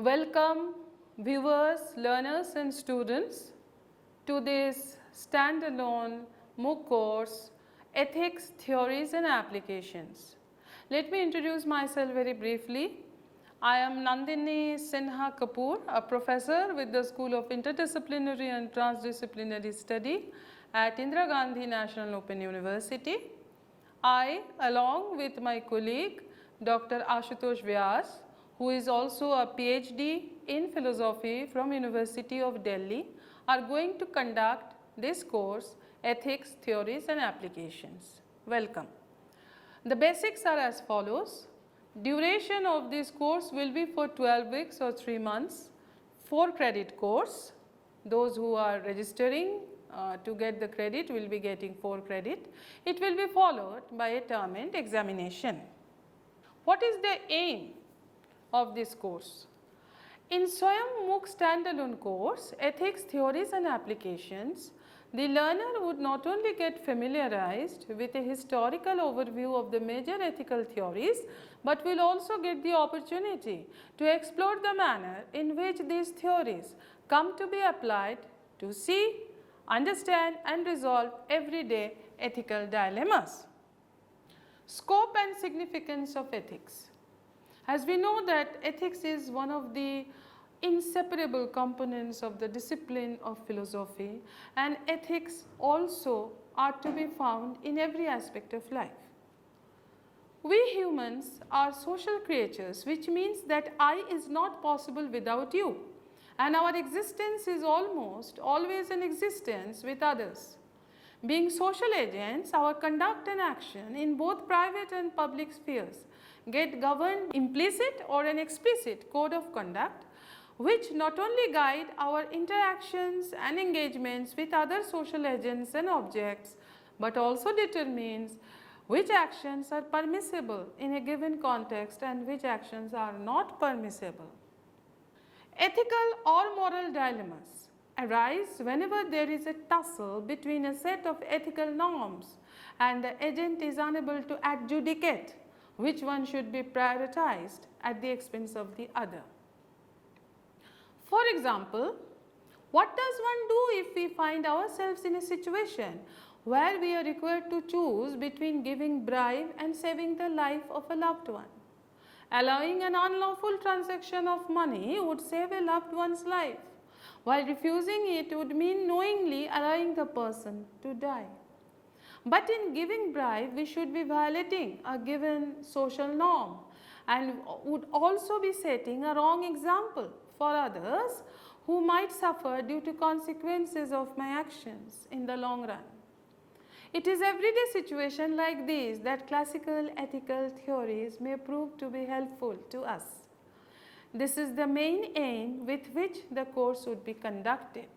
Welcome viewers, learners and students to this standalone MOOC course, Ethics, Theories and Applications. Let me introduce myself very briefly. I am Nandini Sinha Kapoor, a professor with the School of Interdisciplinary and Transdisciplinary Study at Indira Gandhi National Open University. I, along with my colleague Dr. Ashutosh Vyas, who is also a PhD in philosophy from University of Delhi, are going to conduct this course, Ethics, Theories and Applications. Welcome. The basics are as follows. Duration of this course will be for 12 weeks or 3 months, 4 credit course. Those who are registering to get the credit will be getting 4 credit. It will be followed by a term end examination. What is the aim of this course? In Swayam MOOC standalone course, Ethics, Theories and Applications, the learner would not only get familiarized with a historical overview of the major ethical theories, but will also get the opportunity to explore the manner in which these theories come to be applied to see, understand and resolve everyday ethical dilemmas. Scope and significance of ethics. As we know that ethics is one of the inseparable components of the discipline of philosophy, and ethics also are to be found in every aspect of life. We humans are social creatures, which means that I is not possible without you, and our existence is almost always an existence with others. Being social agents, our conduct and action in both private and public spheres get governed implicit or an explicit code of conduct, which not only guide our interactions and engagements with other social agents and objects, but also determines which actions are permissible in a given context and which actions are not permissible. Ethical or moral dilemmas arise whenever there is a tussle between a set of ethical norms and the agent is unable to adjudicate which one should be prioritized at the expense of the other. For example, what does one do if we find ourselves in a situation where we are required to choose between giving bribe and saving the life of a loved one? Allowing an unlawful transaction of money would save a loved one's life, while refusing it would mean knowingly allowing the person to die. But in giving bribe, we should be violating a given social norm and would also be setting a wrong example for others who might suffer due to consequences of my actions in the long run. It is everyday situations like these that classical ethical theories may prove to be helpful to us. This is the main aim with which the course would be conducted.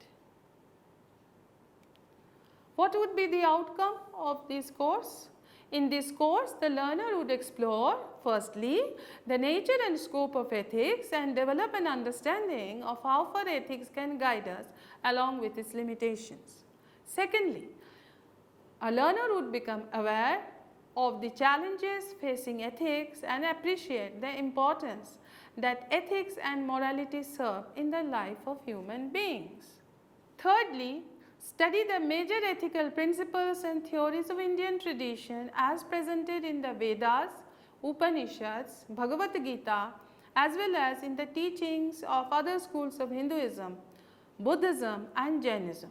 What would be the outcome of this course? In this course, the learner would explore, firstly, the nature and scope of ethics and develop an understanding of how far ethics can guide us along with its limitations. Secondly, a learner would become aware of the challenges facing ethics and appreciate the importance that ethics and morality serve in the life of human beings. Thirdly, study the major ethical principles and theories of Indian tradition as presented in the Vedas, Upanishads, Bhagavad Gita, as well as in the teachings of other schools of Hinduism, Buddhism and Jainism.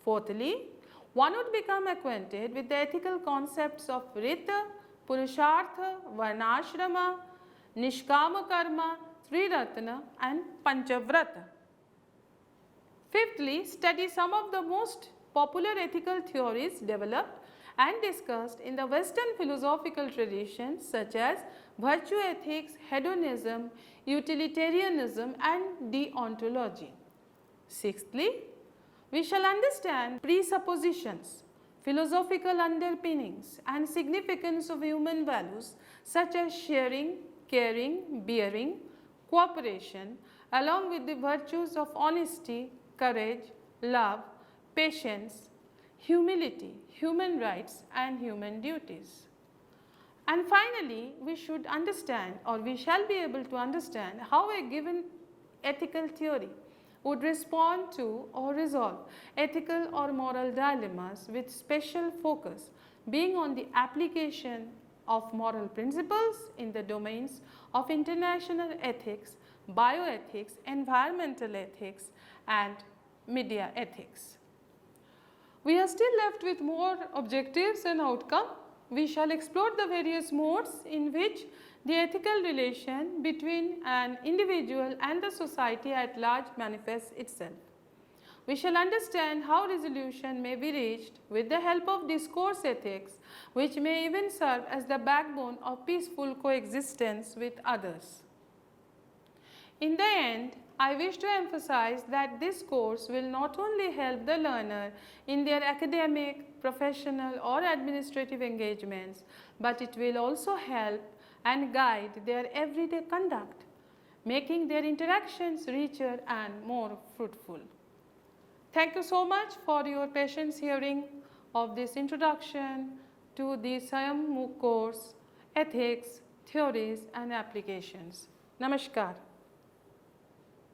Fourthly, one would become acquainted with the ethical concepts of Rita, Purushartha, Varnashrama, Nishkama Karma, Triratna and Panchavrata. Fifthly, study some of the most popular ethical theories developed and discussed in the Western philosophical traditions such as virtue ethics, hedonism, utilitarianism and deontology. Sixthly, we shall understand presuppositions, philosophical underpinnings and significance of human values such as sharing, caring, bearing, cooperation, along with the virtues of honesty, courage, love, patience, humility, human rights and human duties. And finally, we should understand, or we shall be able to understand, how a given ethical theory would respond to or resolve ethical or moral dilemmas, with special focus being on the application of moral principles in the domains of international ethics, bioethics, environmental ethics, and media ethics. We are still left with more objectives and outcome. We shall explore the various modes in which the ethical relation between an individual and the society at large manifests itself. We shall understand how resolution may be reached with the help of discourse ethics, which may even serve as the backbone of peaceful coexistence with others. In the end, I wish to emphasize that this course will not only help the learner in their academic, professional or administrative engagements, but it will also help and guide their everyday conduct, making their interactions richer and more fruitful. Thank you so much for your patience hearing of this introduction to the SWAYAM MOOC course, Ethics, Theories and Applications. Namaskar.